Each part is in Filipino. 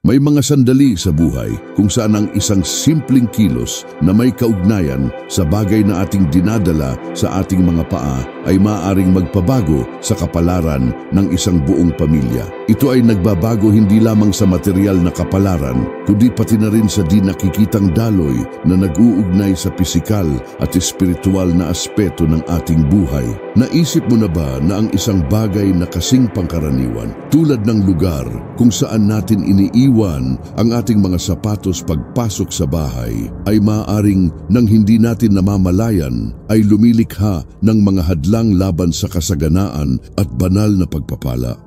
May mga sandali sa buhay kung saan ang isang simpleng kilos na may kaugnayan sa bagay na ating dinadala sa ating mga paa ay maaaring magpabago sa kapalaran ng isang buong pamilya. Ito ay nagbabago hindi lamang sa material na kapalaran, kundi pati na rin sa di nakikitang daloy na nag-uugnay sa pisikal at espiritual na aspeto ng ating buhay. Naisip mo na ba na ang isang bagay na kasing pangkaraniwan, tulad ng lugar kung saan natin iniiwan ang ating mga sapatos pagpasok sa bahay, ay maaaring nang hindi natin namamalayan ay lumilikha ng mga hadlang laban sa kasaganaan at banal na pagpapala?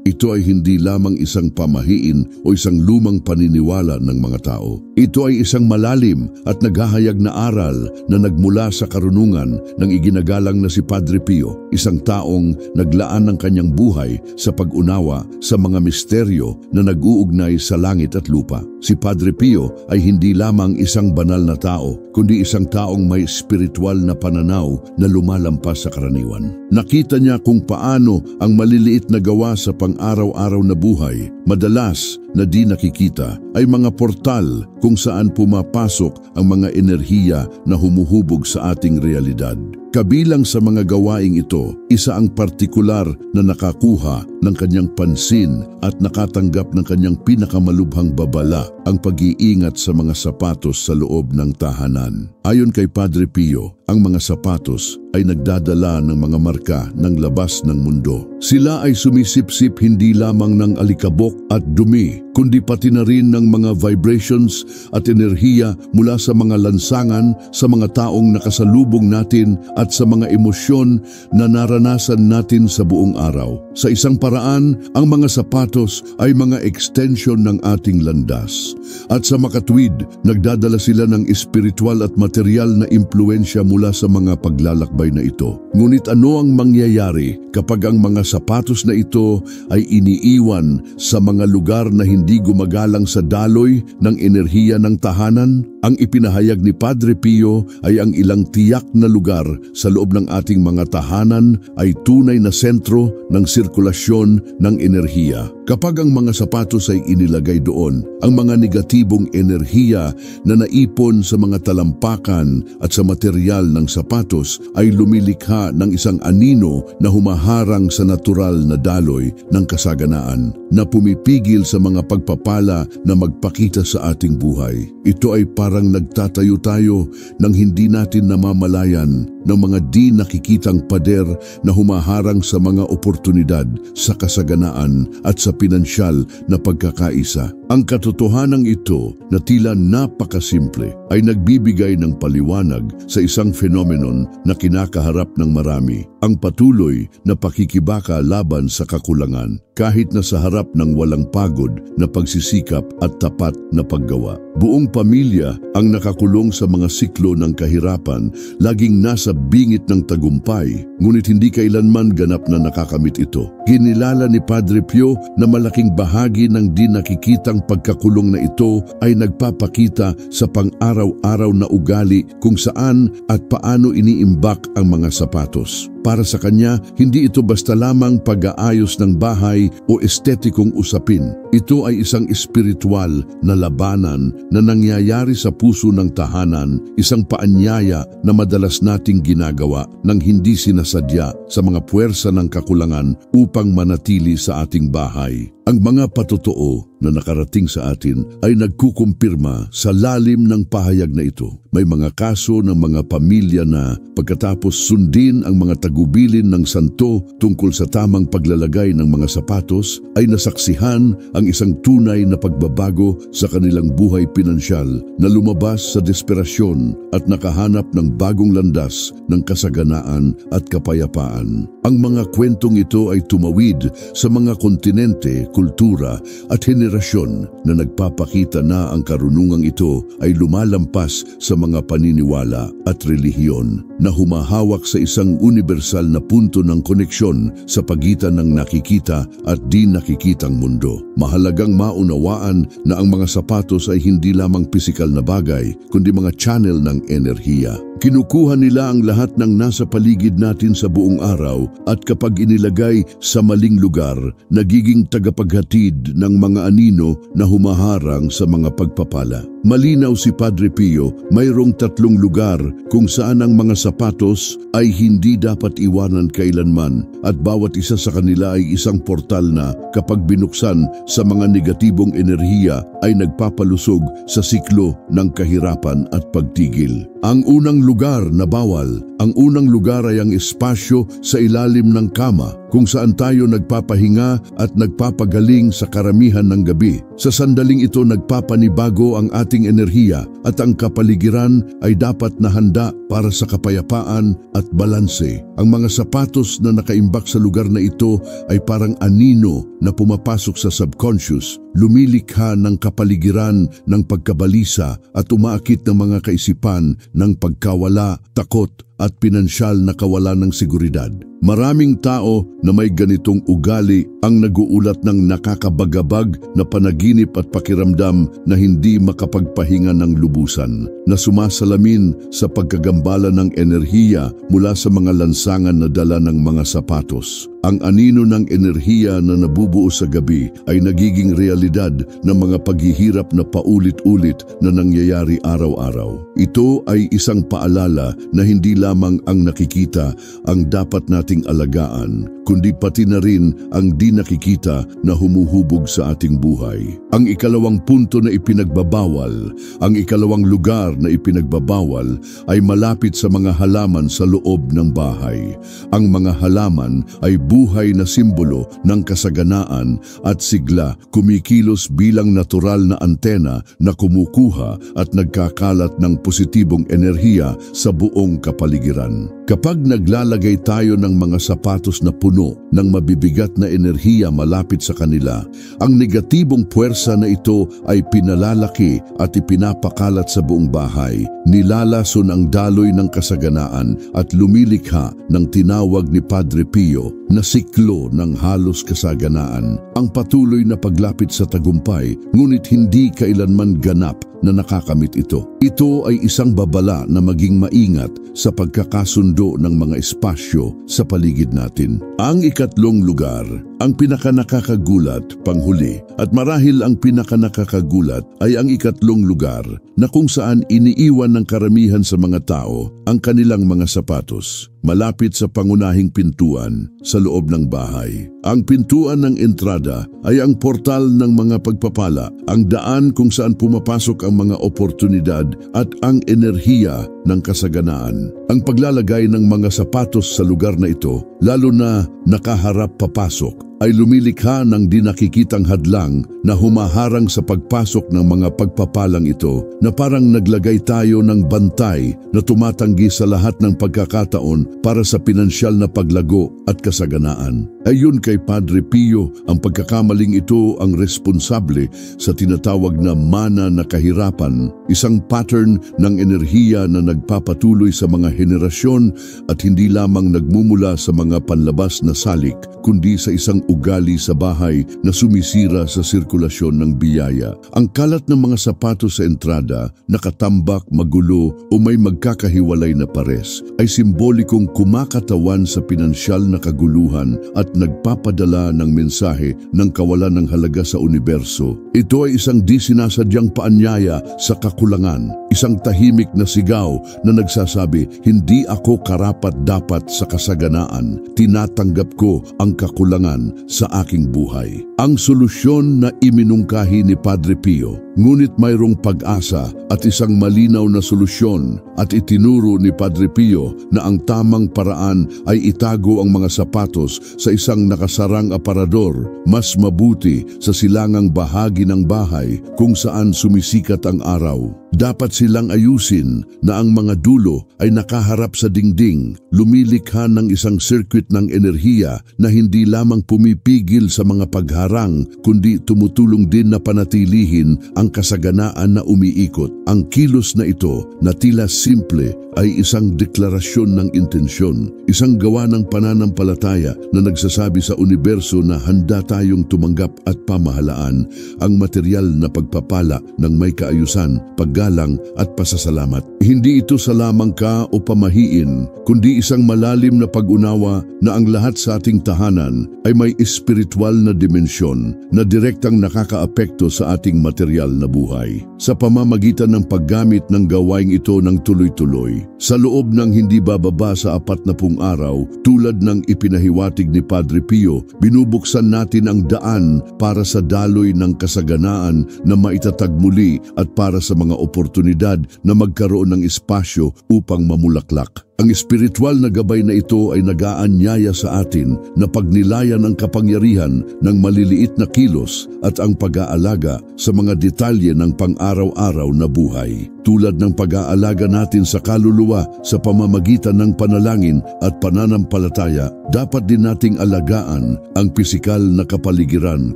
Ito ay hindi lamang isang pamahiin o isang lumang paniniwala ng mga tao. Ito ay isang malalim at naghahayag na aral na nagmula sa karunungan ng iginagalang na si Padre Pio, isang taong naglaan ng kanyang buhay sa pag-unawa sa mga misteryo na nag-uugnay sa langit at lupa. Si Padre Pio ay hindi lamang isang banal na tao, kundi isang taong may spiritual na pananaw na lumalampas sa karaniwan. Nakita niya kung paano ang maliliit na gawa sa pang-araw-araw na buhay, madalas na di nakikita, ay mga portal kung saan pumapasok ang mga enerhiya na humuhubog sa ating realidad. Kabilang sa mga gawaing ito, isa ang partikular na nakakuha ng kanyang pansin at nakatanggap ng kanyang pinakamalubhang babala, ang pag-iingat sa mga sapatos sa loob ng tahanan. Ayon kay Padre Pio, ang mga sapatos ay nagdadala ng mga marka ng labas ng mundo. Sila ay sumisipsip hindi lamang ng alikabok at dumi, kundi pati na rin ng mga vibrations at enerhiya mula sa mga lansangan, sa mga taong nakasalubong natin at sa mga emosyon na naranasan natin sa buong araw. Sa isang paraan, ang mga sapatos ay mga extension ng ating landas. At sa makatwid, nagdadala sila ng espiritual at material na impluensya mula sa mga paglalakbay na ito. Ngunit ano ang mangyayari kapag ang mga sapatos na ito ay iniiwan sa mga lugar na hindi gumagalang sa daloy ng enerhiya ng tahanan? Ang ipinahayag ni Padre Pio ay ang ilang tiyak na lugar sa loob ng ating mga tahanan ay tunay na sentro ng sirkulasyon ng enerhiya. Kapag ang mga sapatos ay inilagay doon, ang mga negatibong enerhiya na naipon sa mga talampakan at sa material ng sapatos ay lumilikha ng isang anino na humaharang sa natural na daloy ng kasaganaan, na pumipigil sa mga pagpapala na magpakita sa ating buhay. Ito ay parang nagtatayo tayo ng hindi natin namamalayan ng mga di nakikitang pader na humaharang sa mga oportunidad, sa kasaganaan at sa pinansyal na pagkakaisa. Ang katotohanan ito na tila napakasimple ay nagbibigay ng paliwanag sa isang phenomenon na kinakaharap ng marami: ang patuloy na pakikibaka laban sa kakulangan, kahit na sa harap ng walang pagod na pagsisikap at tapat na paggawa. Buong pamilya ang nakakulong sa mga siklo ng kahirapan, laging nasa bingit ng tagumpay, ngunit hindi kailanman ganap na nakakamit ito. Kinilala ni Padre Pio na malaking bahagi ng di nakikitang pagkakulong na ito ay nagpapakita sa pang-araw-araw na ugali kung saan at paano iniimbak ang mga sapatos. Para sa kanya, hindi ito basta lamang pag-aayos ng bahay o estetikong usapin. Ito ay isang espiritual na labanan na nangyayari sa puso ng tahanan, isang paanyaya na madalas nating ginagawa nang hindi sinasadya sa mga puwersa ng kakulangan upang manatili sa ating bahay. Ang mga patotoo na nakarating sa atin ay nagkukumpirma sa lalim ng pahayag na ito. May mga kaso ng mga pamilya na pagkatapos sundin ang mga tagubilin ng santo tungkol sa tamang paglalagay ng mga sapatos, ay nasaksihan ang isang tunay na pagbabago sa kanilang buhay pinansyal, na lumabas sa desperasyon at nakahanap ng bagong landas ng kasaganaan at kapayapaan. Ang mga kwentong ito ay tumawid sa mga kontinente, kultura at henerasyon na nagpapakita na ang karunungang ito ay lumalampas sa mga paniniwala at relihiyon, na humahawak sa isang universal na punto ng koneksyon sa pagitan ng nakikita at di nakikitang mundo. Mahalagang maunawaan na ang mga sapatos ay hindi lamang pisikal na bagay, kundi mga channel ng enerhiya. Kinukuha nila ang lahat ng nasa paligid natin sa buong araw at kapag inilagay sa maling lugar, nagiging tagapaghatid ng mga anino na humaharang sa mga pagpapala. Malinaw si Padre Pio, mayroong 3 lugar kung saan ang mga sapatos ay hindi dapat iwanan kailanman at bawat isa sa kanila ay isang portal na kapag binuksan sa mga negatibong enerhiya ay nagpapalusog sa siklo ng kahirapan at pagtigil. Ang unang lugar na bawal, ang unang lugar ay ang espasyo sa ilalim ng kama kung saan tayo nagpapahinga at nagpapagaling sa karamihan ng gabi. Sa sandaling ito nagpapanibago ang ating enerhiya at ang kapaligiran ay dapat na handa para sa kapayapaan at balanse. Ang mga sapatos na nakaimbak sa lugar na ito ay parang anino na pumapasok sa subconscious, lumilikha ng kapaligiran ng pagkabalisa at umaakit ng mga kaisipan ng pagkawala, takot at pinansyal na kawalan ng seguridad. Maraming tao na may ganitong ugali ang naguulat ng nakakabagabag na panaginip at pakiramdam na hindi makapagpahinga ng lubusan, na sumasalamin sa pagkagambala ng enerhiya mula sa mga lansangan na dala ng mga sapatos. Ang anino ng enerhiya na nabubuo sa gabi ay nagiging realidad ng mga paghihirap na paulit-ulit na nangyayari araw-araw. Ito ay isang paalala na hindi lamang ang nakikita ang dapat nating alagaan, kundi pati na rin ang di nakikita na humuhubog sa ating buhay. Ang ikalawang punto na ipinagbabawal, ang ikalawang lugar na ipinagbabawal ay malapit sa mga halaman sa loob ng bahay. Ang mga halaman ay buhay na simbolo ng kasaganaan at sigla, kumikilos bilang natural na antena na kumukuha at nagkakalat ng positibong enerhiya sa buong kapaligiran. Kapag naglalagay tayo ng mga sapatos na puno ng mabibigat na enerhiya malapit sa kanila, ang negatibong puwersa na ito ay pinalalaki at ipinapakalat sa buong bahay. Nilalason ang daloy ng kasaganaan at lumilikha ng tinawag ni Padre Pio na siklo ng halos kasaganaan. Ang patuloy na paglapit sa tagumpay, ngunit hindi kailanman ganap na nakakamit ito. Ito ay isang babala na maging maingat sa pagkakasundo ng mga espasyo sa paligid natin. Ang ikatlong lugar, ang pinakanakakagulat, panghuli, at marahil ang pinakanakakagulat ay ang ikatlong lugar na kung saan iniiwan ng karamihan sa mga tao ang kanilang mga sapatos, malapit sa pangunahing pintuan sa loob ng bahay. Ang pintuan ng entrada ay ang portal ng mga pagpapala, ang daan kung saan pumapasok ang mga oportunidad at ang enerhiya ng kasaganaan. Ang paglalagay ng mga sapatos sa lugar na ito, lalo na nakaharap papasok, ay lumilikha ng di nakikitang hadlang na humaharang sa pagpasok ng mga pagpapalang ito, na parang naglagay tayo ng bantay na tumatanggi sa lahat ng pagkakataon para sa pinansyal na paglago at kasaganaan. Ayon kay Padre Pio, ang pagkakamaling ito ang responsable sa tinatawag na mana na kahirapan, isang pattern ng enerhiya na nagpapatuloy sa mga henerasyon at hindi lamang nagmumula sa mga panlabas na salik, kundi sa isang ugali sa bahay na sumisira sa sirkulasyon ng biyaya. Ang kalat ng mga sapatos sa entrada, nakatambak, magulo o may magkakahiwalay na pares, ay simbolikong kumakatawan sa pinansyal na kaguluhan at nagpapadala ng mensahe ng kawalan ng halaga sa universo. Ito ay isang di sinasadyang paanyaya sa kakulangan, isang tahimik na sigaw na nagsasabi, hindi ako karapat-dapat sa kasaganaan, tinatanggap ko ang kakulangan sa aking buhay. Ang solusyon na iminungkahi ni Padre Pio, ngunit mayroong pag-asa at isang malinaw na solusyon, at itinuro ni Padre Pio na ang tamang paraan ay itago ang mga sapatos sa isang nakasarang aparador, mas mabuti sa silangang bahagi ng bahay kung saan sumisikat ang araw. Dapat silang ayusin na ang mga dulo ay nakaharap sa dingding, lumilikha ng isang circuit ng enerhiya na hindi lamang pumipigil sa mga pagharang, kundi tumutulong din na panatilihin ang ang kasaganaan na umiikot. Ang kilos na ito na tila simple ay isang deklarasyon ng intensyon, isang gawa ng pananampalataya na nagsasabi sa universo na handa tayong tumanggap at pamahalaan ang material na pagpapala ng may kaayusan, paggalang at pasasalamat. Hindi ito sa lamang ka o pamahiin, kundi isang malalim na pag-unawa na ang lahat sa ating tahanan ay may espiritual na dimensyon na direktang nakakaapekto sa ating material na buhay. Sa pamamagitan ng paggamit ng gawaing ito ng tuloy-tuloy, sa loob ng hindi bababa sa 40 araw, tulad ng ipinahiwatig ni Padre Pio, binubuksan natin ang daan para sa daloy ng kasaganaan na maitatag muli at para sa mga oportunidad na magkaroon ng espasyo upang mamulaklak. Ang espiritual na gabay na ito ay nag-aanyaya sa atin na pagnilayan ang kapangyarihan ng maliliit na kilos at ang pag-aalaga sa mga detalye ng pang-araw-araw na buhay. Tulad ng pag-aalaga natin sa kaluluwa sa pamamagitan ng panalangin at pananampalataya, dapat din nating alagaan ang pisikal na kapaligiran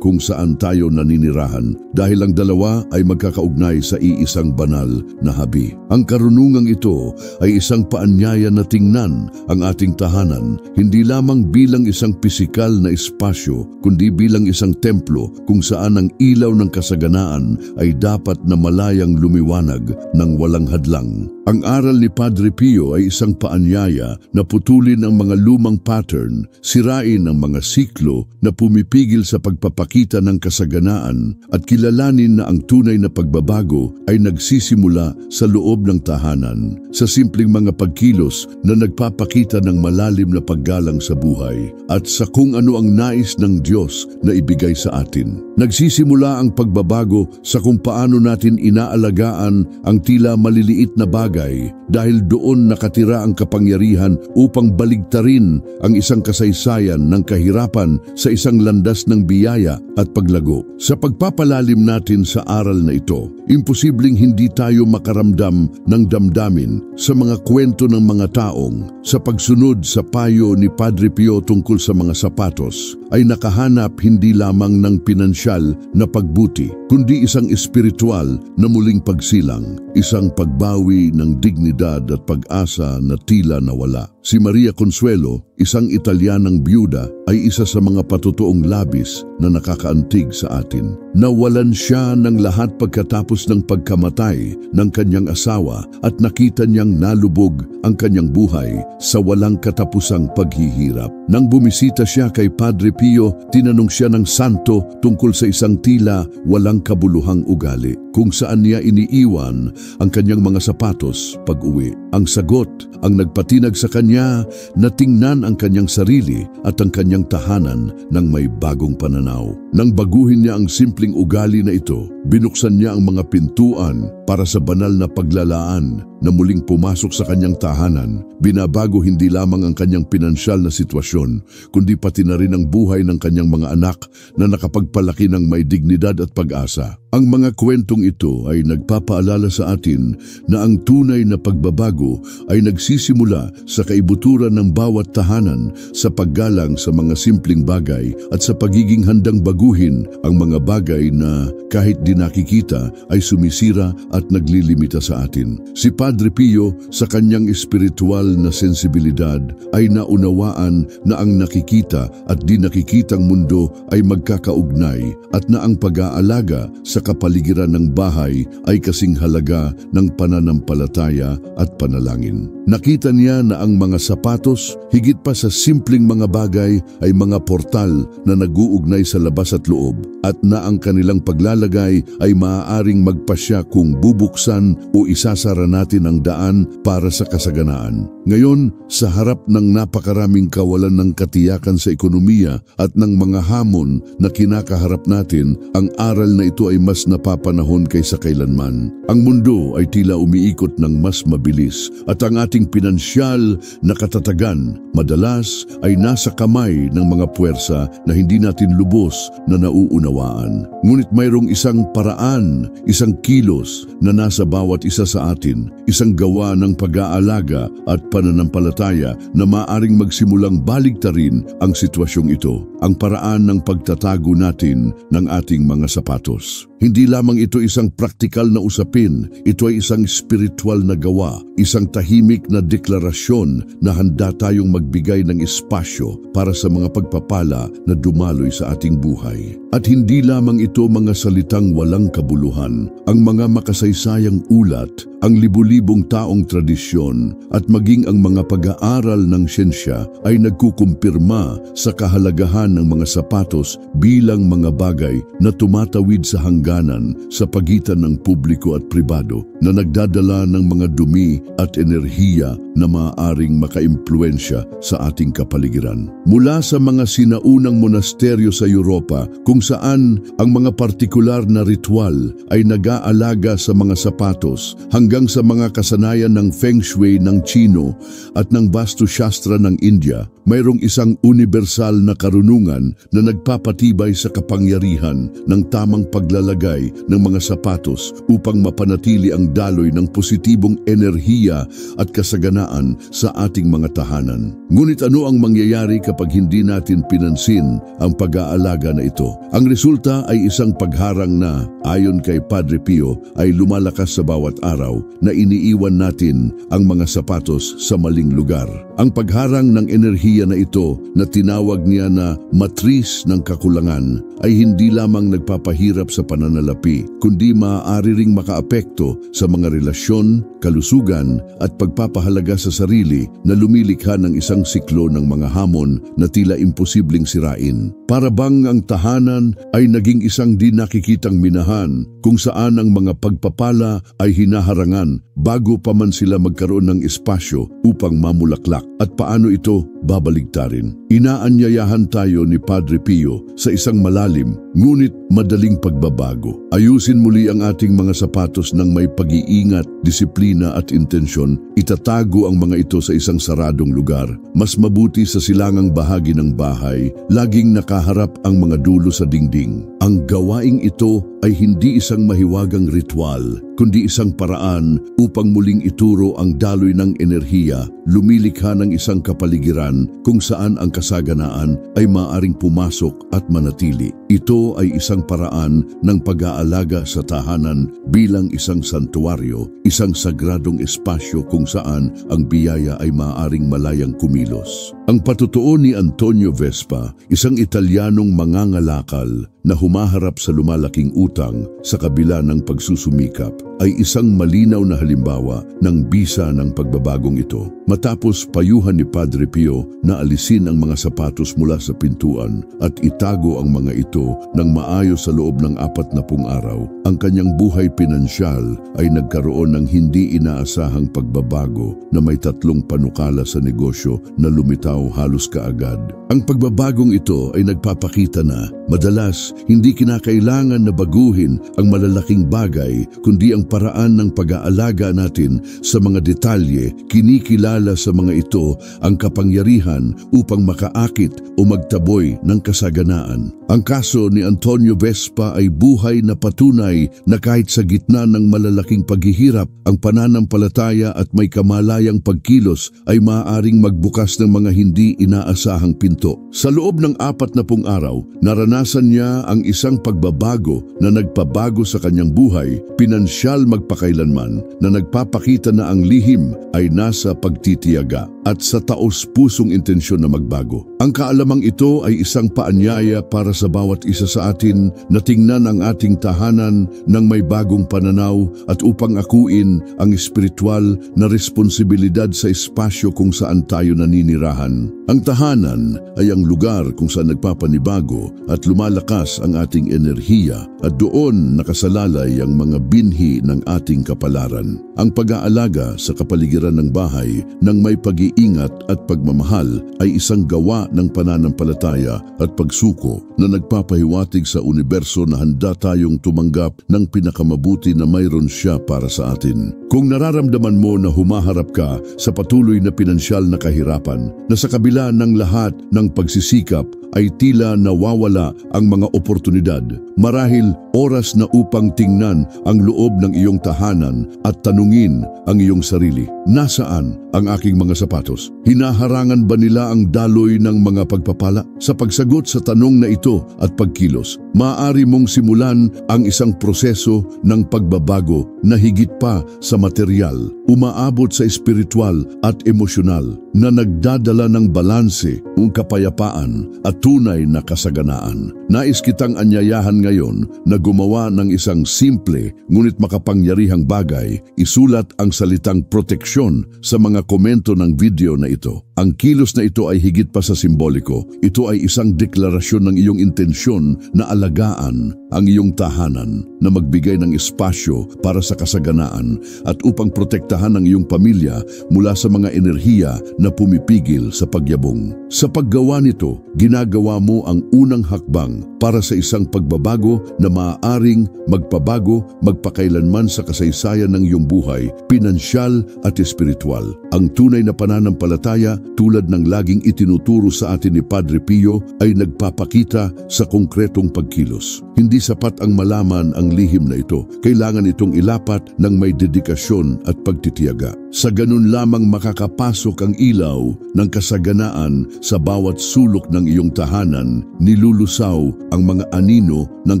kung saan tayo naninirahan dahil ang dalawa ay magkakaugnay sa iisang banal na habi. Ang karunungang ito ay isang paanyaya na tingnan ang ating tahanan hindi lamang bilang isang pisikal na espasyo kundi bilang isang templo kung saan ang ilaw ng kasaganaan ay dapat na malayang lumiwanag ng walang hadlang. Ang aral ni Padre Pio ay isang paanyaya na putulin ang mga lumang pattern, sirain ang mga siklo na pumipigil sa pagpapakita ng kasaganaan at kilalanin na ang tunay na pagbabago ay nagsisimula sa loob ng tahanan, sa simpleng mga pagkilos na nagpapakita ng malalim na paggalang sa buhay at sa kung ano ang nais ng Diyos na ibigay sa atin. Nagsisimula ang pagbabago sa kung paano natin inaalagaan ang tila maliliit na bagay dahil doon nakatira ang kapangyarihan upang baligtarin ang isang kasaysayan ng kahirapan sa isang landas ng biyaya at paglago. Sa pagpapalalim natin sa aral na ito, imposibleng hindi tayo makaramdam ng damdamin sa mga kwento ng mga taong sa pagsunod sa payo ni Padre Pio tungkol sa mga sapatos ay nakahanap hindi lamang ng pinansyal na pagbuti, kundi isang espiritual na muling pagsilang, isang pagbawi ng dignidad at pag-asa na tila nawala. Si Maria Consuelo, isang Italianang biyuda, ay isa sa mga patotoong labis na nakakaantig sa atin. Nawalan siya ng lahat pagkatapos ng pagkamatay ng kanyang asawa at nakita niyang nalubog ang kanyang buhay sa walang katapusang paghihirap. Nang bumisita siya kay Padre Pio, tinanong siya ng santo tungkol sa isang tila walang kabuluhang ugali, kung saan niya iniiwan ang kanyang mga sapatos pag-uwi. Ang sagot ang nagpatinag sa kanya na tingnan ang kanyang sarili at ang kanyang tahanan ng may bagong pananaw. Nang baguhin niya ang simpleng ugali na ito, binuksan niya ang mga pintuan para sa banal na paglalaan na muling pumasok sa kanyang tahanan. Binabago hindi lamang ang kanyang pinansyal na sitwasyon, kundi pati na rin ang buhay ng kanyang mga anak na nakapagpalaki ng may dignidad at pag-asa. Ang mga kwentong ito ay nagpapaalala sa atin na ang tunay na pagbabago ay nagsisimula sa kaibuturan ng bawat tahanan, sa paggalang sa mga simpleng bagay at sa pagiging handang baguhin ang mga bagay na kahit di nakikita ay sumisira at naglilimita sa atin. Si Padre Pio sa kanyang espiritual na sensibilidad ay naunawaan na ang nakikita at di nakikitang mundo ay magkakaugnay at na ang pag-aalaga sa kapaligiran ng bahay ay kasing halaga ng pananampalataya at panalangin. Nakita niya na ang mga sapatos, higit pa sa simpleng mga bagay, ay mga portal na nag-uugnay sa labas at loob at na ang kanilang paglalagay ay maaaring magpasya kung bubuksan o isasara natin ang daan para sa kasaganaan. Ngayon, sa harap ng napakaraming kawalan ng katiyakan sa ekonomiya at ng mga hamon na kinakaharap natin, ang aral na ito ay mas napapanahon kaysa kailanman. Ang mundo ay tila umiikot ng mas mabilis at ang ating pinansyal na katatagan madalas ay nasa kamay ng mga puwersa na hindi natin lubos na nauunawaan. Ngunit mayroong isang paraan, isang kilos na nasa bawat isa sa atin, isang gawa ng pag-aalaga at pananampalataya na maaring magsimulang baligtarin ang sitwasyong ito, ang paraan ng pagtatago natin ng ating mga sapatos. Hindi lamang ito isang praktikal na usapin, ito ay isang spiritual na gawa, isang tahimik na deklarasyon na handa tayong magbigay ng espasyo para sa mga pagpapala na dumaloy sa ating buhay. At hindi lamang ito mga salitang walang kabuluhan, ang mga makasaysayang ulat, ang libu-libong taong tradisyon at maging ang mga pag-aaral ng siyensya ay nagkukumpirma sa kahalagahan ng mga sapatos bilang mga bagay na tumatawid sa hangganan sa pagitan ng publiko at pribado na nagdadala ng mga dumi at enerhiya na maaaring makaimpluwensya sa ating kapaligiran. Mula sa mga sinaunang monasteryo sa Europa kung saan ang mga partikular na ritual ay nag-aalaga sa mga sapatos hanggang sa mga kasanayan ng Feng Shui ng Chino at ng Vastu Shastra ng India, mayroong isang universal na karunungan na nagpapatibay sa kapangyarihan ng tamang paglalagay ng mga sapatos upang mapanatili ang daloy ng positibong enerhiya at kasaganaan sa ating mga tahanan. Ngunit ano ang mangyayari kapag hindi natin pinansin ang pag-aalaga na ito? Ang resulta ay isang pagharang na, ayon kay Padre Pio, ay lumalakas sa bawat araw na iniiwan natin ang mga sapatos sa maling lugar. Ang pagharang ng enerhiya na ito na tinawag niya na matris ng kakulangan ay hindi lamang nagpapahirap sa pananalapi, kundi maaari ring makaapekto sa mga relasyon, kalusugan at pagpapahalaga sa sarili na lumilikha ng isang siklo ng mga hamon na tila imposibleng sirain. Para bang ang tahanan ay naging isang di nakikitang minahan kung saan ang mga pagpapala ay hinaharangan bago pa man sila magkaroon ng espasyo upang mamulaklak. At paano ito babaligtarin? Inaanyayahan tayo ni Padre Pio sa isang malalim ngunit madaling pagbabago. Ayusin muli ang ating mga sapatos ng may pag-iingat, disiplina at intensyon. Itatago ang mga ito sa isang saradong lugar. Mas mabuti sa silangang bahagi ng bahay, laging nakaharap ang mga dulo sa dingding. Ang gawaing ito ay hindi isang mahiwagang ritual, kundi isang paraan upang muling ituro ang daloy ng enerhiya, lumilikha ng isang kapaligiran kung saan ang kasaganaan ay maaaring pumasok at manatili. Ito ay isang paraan ng pag-aalaga sa tahanan bilang isang santuaryo, isang sagradong espasyo kung saan ang biyaya ay maaaring malayang kumilos. Ang patutuo ni Antonio Vespa, isang Italianong mangangalakal na humaharap sa lumalaking utang sa kabila ng pagsusumikap, ay isang malinaw na halimbawa ng bisa ng pagbabagong ito. Matapos payuhan ni Padre Pio na alisin ang mga sapatos mula sa pintuan at itago ang mga ito ng maayos sa loob ng 40 araw, ang kanyang buhay pinansyal ay nagkaroon ng hindi inaasahang pagbabago na may 3 panukala sa negosyo na lumitaw halos kaagad. Ang pagbabagong ito ay nagpapakita na madalas hindi kinakailangan na baguhin ang malalaking bagay, kundi ang paraan ng pag-aalaga natin sa mga detalye. Kinikilala sa mga ito ang kapangyarihan upang makaakit o magtaboy ng kasaganaan. Ang kaso ni Antonio Vespa ay buhay na patunay na kahit sa gitna ng malalaking paghihirap, ang pananampalataya at may kamalayang pagkilos ay maaaring magbukas ng mga hindi inaasahang pinto. Sa loob ng 40 araw, naranasan niya ang isang pagbabago na nagpabago sa kanyang buhay, pinansyal magpakailanman, na nagpapakita na ang lihim ay nasa pagtitiyaga at sa taos-pusong intensyon na magbago. Ang kaalamang ito ay isang paanyaya para sa bawat isa sa atin na tingnan ang ating tahanan ng may bagong pananaw at upang akuin ang espiritual na responsibilidad sa espasyo kung saan tayo naninirahan. Ang tahanan ay ang lugar kung saan nagpapanibago at lumalakas ang ating enerhiya at doon nakasalalay ang mga binhi ng ating kapalaran. Ang pag-aalaga sa kapaligiran ng bahay ng may pag-iingat at pagmamahal ay isang gawa ng pananampalataya at pagsuko na nagpapahiwatig sa universo na handa tayong tumanggap ng pinakamabuti na mayroon siya para sa atin. Kung nararamdaman mo na humaharap ka sa patuloy na pinansyal na kahirapan, na sa kabila ng lahat ng pagsisikap ay tila nawawala ang mga oportunidad. Marahil oras na upang tingnan ang loob ng iyong tahanan at tanungin ang iyong sarili. Nasaan ang aking mga sapatos? Hinaharangan ba nila ang daloy ng mga pagpapala? Sa pagsagot sa tanong na ito at pagkilos, maaari mong simulan ang isang proseso ng pagbabago na higit pa sa material, umaabot sa espiritual at emosyonal, na nagdadala ng balanse, kapayapaan at tunay na kasaganaan. Nais kitang anyayahan ngayon na gumawa ng isang simple ngunit makapangyarihang bagay. Isulat ang salitang proteksyon sa mga komento ng video na ito. Ang kilos na ito ay higit pa sa simboliko. Ito ay isang deklarasyon ng iyong intensyon na alagaan ang iyong tahanan, na magbigay ng espasyo para sa kasaganaan at upang protektahan ang iyong pamilya mula sa mga enerhiya na pumipigil sa pagyabong. Sa paggawa nito, ginagawa mo ang unang hakbang para sa isang pagbabago na maaaring magpabago magpakailanman sa kasaysayan ng iyong buhay, pinansyal at espiritual. Ang tunay na pananampalataya, tulad ng laging itinuturo sa atin ni Padre Pio, ay nagpapakita sa konkretong pagkilos. Hindi sapat ang malaman ang lihim na ito. Kailangan itong ilapat ng may dedikasyon at pagtitiyaga. Sa ganun lamang makakapasok ang ilaw ng kasaganaan sa bawat sulok ng iyong tahanan, nilulusaw ang mga anino ng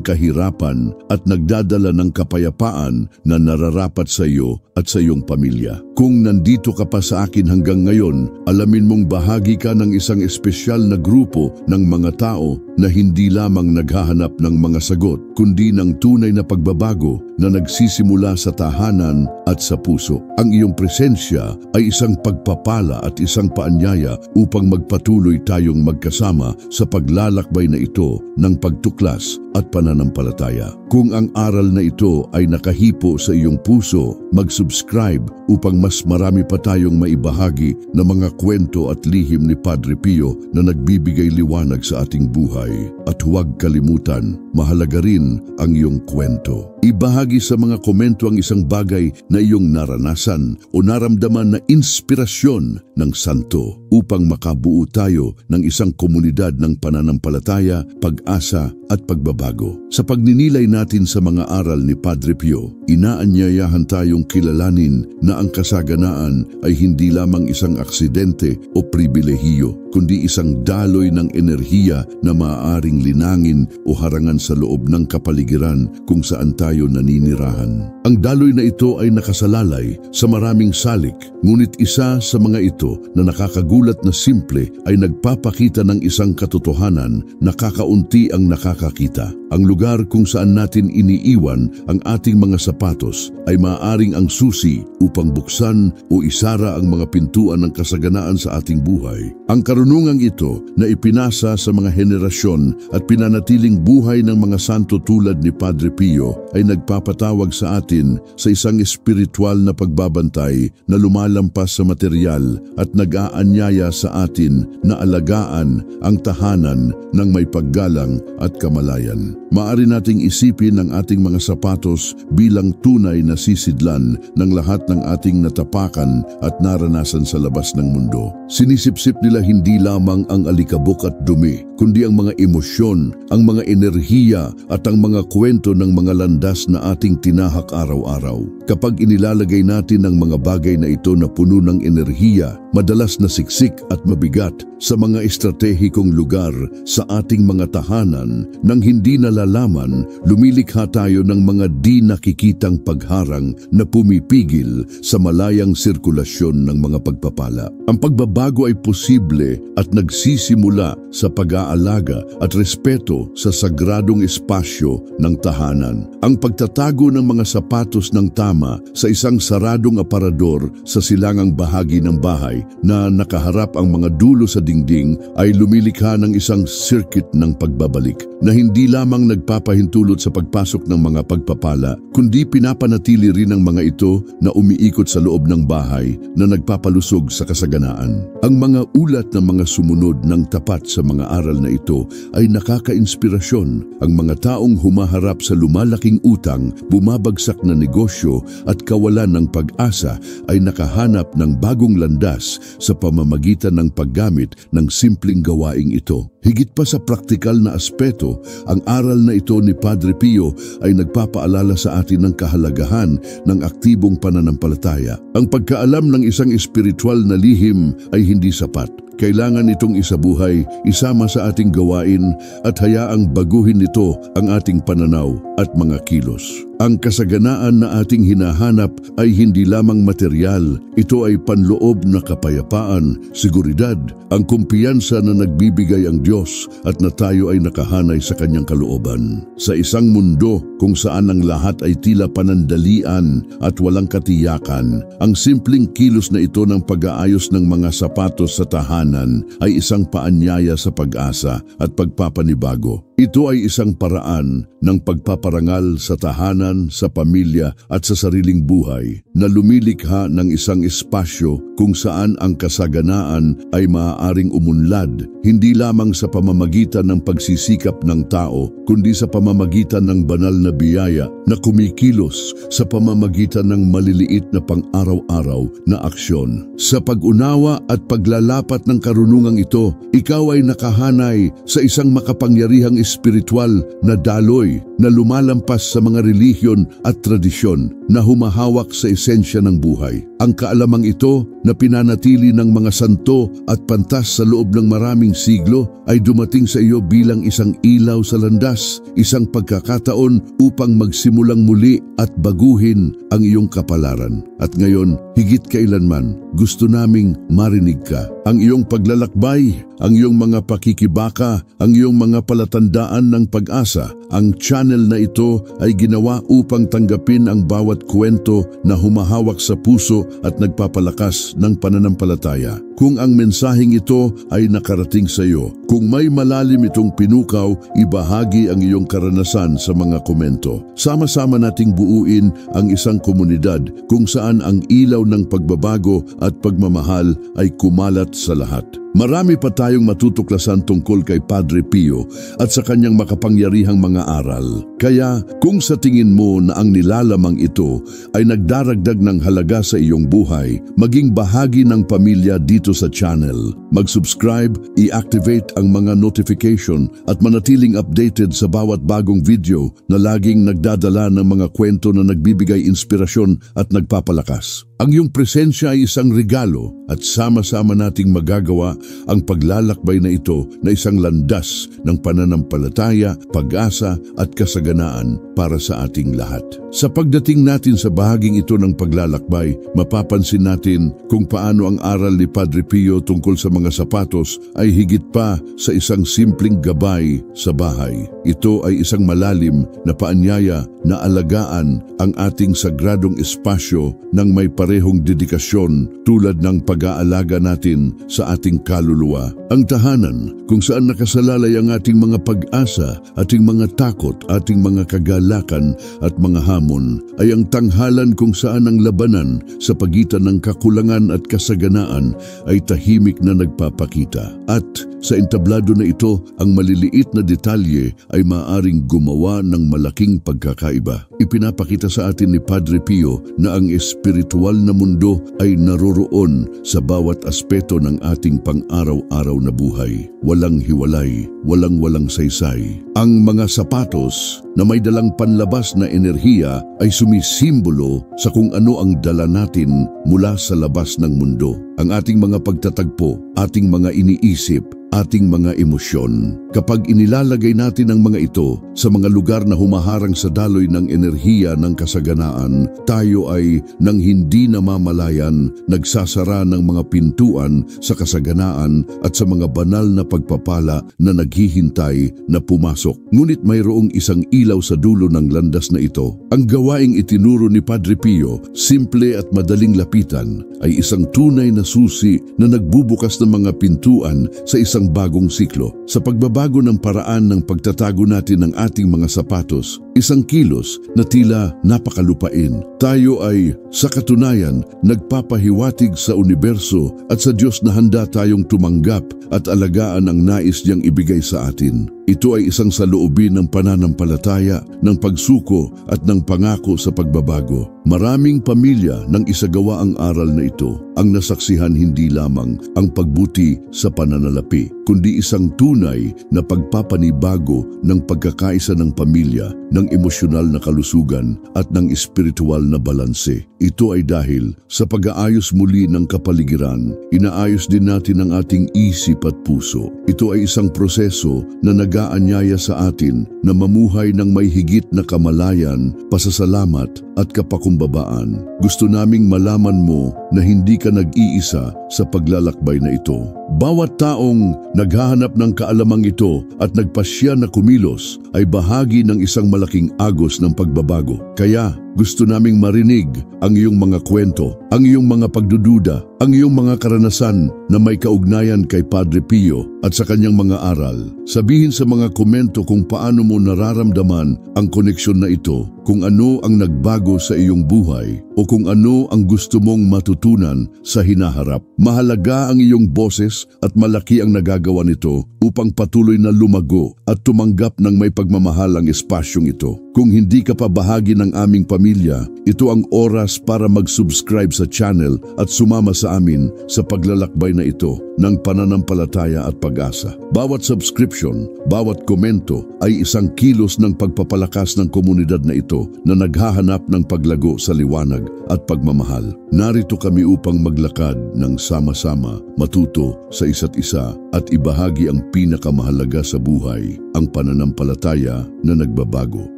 kahirapan at nagdadala ng kapayapaan na nararapat sa iyo at sa iyong pamilya. Kung nandito ka pa sa akin hanggang ngayon, alamin mong bahagi ka ng isang espesyal na grupo ng mga tao na hindi lamang naghahanap ng mga sagot, kundi ng tunay na pagbabago na nagsisimula sa tahanan at sa puso. Ang iyong presensya ay isang pagpapala at isang paanyaya upang magpatuloy tayong magkasama sa paglalakbay na ito ng pagtuklas at pananampalataya. Kung ang aral na ito ay nakahipo sa iyong puso, mag-subscribe upang mas marami pa tayong maibahagi na mga kwento at lihim ni Padre Pio na nagbibigay liwanag sa ating buhay. At huwag kalimutan, mahalaga rin ang iyong kwento. Ibahagi sa mga komento ang isang bagay na iyong naranasan o naramdaman na inspirasyon ng santo upang makabuo tayo ng isang komunidad ng pananampalataya, pag-asa at pagbabago. Sa pagninilay natin sa mga aral ni Padre Pio, inaanyayahan tayong kilalanin na ang kasaganaan ay hindi lamang isang aksidente o pribilehiyo, kundi isang daloy ng enerhiya na maaaring linangin o harangan sa loob ng kapaligiran kung saan tayo naninirahan. Ang daloy na ito ay nakasalalay sa maraming salik, ngunit isa sa mga ito na nakakagulat na simple ay nagpapakita ng isang katotohanan na kakaunti ang nakakakita. Ang lugar kung saan natin iniiwan ang ating mga sapatos ay maaaring ang susi upang buksan o isara ang mga pintuan ng kasaganaan sa ating buhay. Ang karunungang ito na ipinasa sa mga henerasyon at pinanatiling buhay ng mga santo tulad ni Padre Pio ay nagpapatawag sa atin sa isang espiritual na pagbabantay na lumalampas sa material at nag-aanyaya sa atin na alagaan ang tahanan ng may paggalang at kamalayan. Maaari nating isipin ang ating mga sapatos bilang tunay na sisidlan ng lahat ng ating natapakan at naranasan sa labas ng mundo. Sinisipsip nila hindi lamang ang alikabok at dumi, kundi ang mga emosyon, ang mga enerhiya at ang mga kwento ng mga landas na ating tinahak araw-araw. Kapag inilalagay natin ang mga bagay na ito na puno ng enerhiya, madalas na siksik at mabigat sa mga estratehikong lugar sa ating mga tahanan, nang hindi nalalaman, lumilikha tayo ng mga di nakikitang pagharang na pumipigil sa malayang sirkulasyon ng mga pagpapala. Ang pagbabago ay posible at nagsisimula sa pag-aalaga at respeto sa sagradong espasyo ng tahanan. Ang pagtatago ng mga sapatos ng tama sa isang saradong aparador sa silangang bahagi ng bahay na nakaharap ang mga dulo sa dingding ay lumilikha ng isang circuit ng pagbabalik na hindi lamang nagpapahintulot sa pagpasok ng mga pagpapala, kundi pinapanatili rin ang mga ito na umiikot sa loob ng bahay na nagpapalusog sa kasaganaan. Ang mga ulat ng mga sumunod ng tapat sa mga aral na ito ay nakaka-inspirasyon. Ang mga taong humaharap sa lumalaking utang, bumabagsak na negosyo at kawalan ng pag-asa ay nakahanap ng bagong landas Diyos sa pamamagitan ng paggamit ng simpleng gawaing ito. Higit pa sa praktikal na aspeto, ang aral na ito ni Padre Pio ay nagpapaalala sa atin ng kahalagahan ng aktibong pananampalataya. Ang pagkaalam ng isang espiritual na lihim ay hindi sapat. Kailangan itong isabuhay, isama sa ating gawain at hayaang baguhin nito ang ating pananaw at mga kilos. Ang kasaganaan na ating hinahanap ay hindi lamang material, ito ay panloob na kapayapaan, seguridad, ang kumpiyansa na nagbibigay ang Diyos at na tayo ay nakahanay sa kanyang kalooban. Sa isang mundo kung saan ang lahat ay tila panandalian at walang katiyakan, ang simpleng kilos na ito ng pag-aayos ng mga sapatos sa tahanan ay isang paanyaya sa pag-asa at pagpapanibago. Ito ay isang paraan ng pagpaparangal sa tahanan, sa pamilya at sa sariling buhay na lumilikha ng isang espasyo kung saan ang kasaganaan ay maaaring umunlad hindi lamang sa pamamagitan ng pagsisikap ng tao kundi sa pamamagitan ng banal na biyaya na kumikilos sa pamamagitan ng maliliit na pang-araw-araw na aksyon. Sa pag-unawa at paglalapat ng karunungang ito, ikaw ay nakahanay sa isang makapangyarihang espiritual na daloy na lumalampas sa mga relihiyon at tradisyon na humahawak sa esensya ng buhay. Ang kaalamang ito na pinanatili ng mga santo at pantas sa loob ng maraming siglo ay dumating sa iyo bilang isang ilaw sa landas, isang pagkakataon upang magsimulang muli at baguhin ang iyong kapalaran. At ngayon, higit kailanman, gusto naming marinig ka. Ang iyong paglalakbay, ang iyong mga pakikibaka, ang iyong mga palatandaan ng pag-asa. Ang channel na ito ay ginawa upang tanggapin ang bawat kwento na humahawak sa puso at nagpapalakas ng pananampalataya. Kung ang mensaheng ito ay nakarating sa iyo, kung may malalim itong pinukaw, ibahagi ang iyong karanasan sa mga komento. Sama-sama nating buuin ang isang komunidad kung saan ang ilaw ng pagbabago at pagmamahal ay kumalat sa lahat. Marami pa tayong matutuklasan tungkol kay Padre Pio at sa kanyang makapangyarihang mga aral. Kaya kung sa tingin mo na ang nilalamang ito ay nagdaragdag ng halaga sa iyong buhay, maging bahagi ng pamilya dito sa channel. Mag-subscribe, i-activate ang mga notification at manatiling updated sa bawat bagong video na laging nagdadala ng mga kwento na nagbibigay inspirasyon at nagpapalakas. Ang iyong presensya ay isang regalo at sama-sama nating magagawa ang paglalakbay na ito na isang landas ng pananampalataya, pag-asa at kasaganaan para sa ating lahat. Sa pagdating natin sa bahaging ito ng paglalakbay, mapapansin natin kung paano ang aral ni Padre Pio tungkol sa mga sapatos ay higit pa sa isang simpleng gabay sa bahay. Ito ay isang malalim na paanyaya na alagaan ang ating sagradong espasyo ng may parehong dedikasyon tulad ng pag-aalaga natin sa ating kaluluwa. Ang tahanan kung saan nakasalalay ang ating mga pag-asa, ating mga takot, ating mga kagalakan at mga hamon ay ang tanghalan kung saan ang labanan sa pagitan ng kakulangan at kasaganaan ay tahimik na nagpapakita. At sa entablado na ito, ang maliliit na detalye ay maaaring gumawa ng malaking pagkakaiba. Ipinapakita sa atin ni Padre Pio na ang espiritual na mundo ay naroroon sa bawat aspeto ng ating pang-araw-araw na buhay. Walang hiwalay, walang saysay. Ang mga sapatos na may dalang panlabas na enerhiya ay sumisimbolo sa kung ano ang dala natin mula sa labas ng mundo. Ang ating mga pagtatagpo, ating mga iniisip, ating mga emosyon. Kapag inilalagay natin ang mga ito sa mga lugar na humaharang sa daloy ng enerhiya ng kasaganaan, tayo ay nang hindi namamalayan nagsasara ng mga pintuan sa kasaganaan at sa mga banal na pagpapala na naghihintay na pumasok. Ngunit mayroong isang ilaw sa dulo ng landas na ito. Ang gawaing itinuro ni Padre Pio, simple at madaling lapitan, ay isang tunay na susi na nagbubukas ng mga pintuan sa isang bagong siklo. Sa pagbabago ng paraan ng pagtatago natin ng ating mga sapatos, Isang kilos na tila napakalupain. Tayo ay sa katunayan nagpapahiwatig sa universo at sa Diyos na handa tayong tumanggap at alagaan ang nais niyang ibigay sa atin. Ito ay isang saloobin ng pananampalataya, ng pagsuko at ng pangako sa pagbabago. Maraming pamilya nang isagawa ang aral na ito, ang nasaksihan hindi lamang ang pagbuti sa pananalapi, kundi isang tunay na pagpapanibago ng pagkakaisa ng pamilya, ng emosyonal na kalusugan at ng espiritual na balanse. Ito ay dahil sa pag-aayos muli ng kapaligiran, inaayos din natin ang ating isip at puso. Ito ay isang proseso na nag-aanyaya sa atin na mamuhay ng may higit na kamalayan, pasasalamat at kapakumbabaan. Gusto naming malaman mo na hindi ka nag-iisa sa paglalakbay na ito. Bawat taong naghahanap ng kaalamang ito at nagpasya na kumilos ay bahagi ng isang malaking agos ng pagbabago. Kaya gusto naming marinig ang iyong mga kwento, ang iyong mga pagdududa, ang iyong mga karanasan na may kaugnayan kay Padre Pio at sa kanyang mga aral. Sabihin sa mga komento kung paano mo nararamdaman ang koneksyon na ito, kung ano ang nagbago sa iyong buhay o kung ano ang gusto mong matutunan sa hinaharap. Mahalaga ang iyong boses at malaki ang nagagawa nito upang patuloy na lumago at tumanggap ng may pagmamahal ang espasyong ito. Kung hindi ka pa bahagi ng aming pamilya, ito ang oras para mag-subscribe sa channel at sumama sa amin sa paglalakbay na ito ng pananampalataya at pag-asa. Bawat subscription, bawat komento ay isang kilos ng pagpapalakas ng komunidad na ito na naghahanap ng paglago sa liwanag at pagmamahal. Narito kami upang maglakad ng sama-sama, matuto sa isa't isa at ibahagi ang pinakamahalaga sa buhay, ang pananampalataya na nagbabago.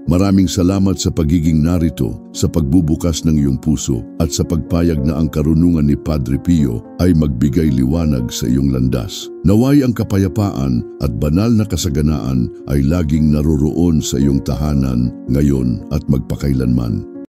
Maraming salamat sa pagiging narito, sa pagbubukas ng iyong puso at sa pagpayag na ang karunungan ni Padre Pio ay magbigay liwanag sa iyong landas. Naway ang kapayapaan at banal na kasaganaan ay laging naroroon sa iyong tahanan ngayon at magpakailanman.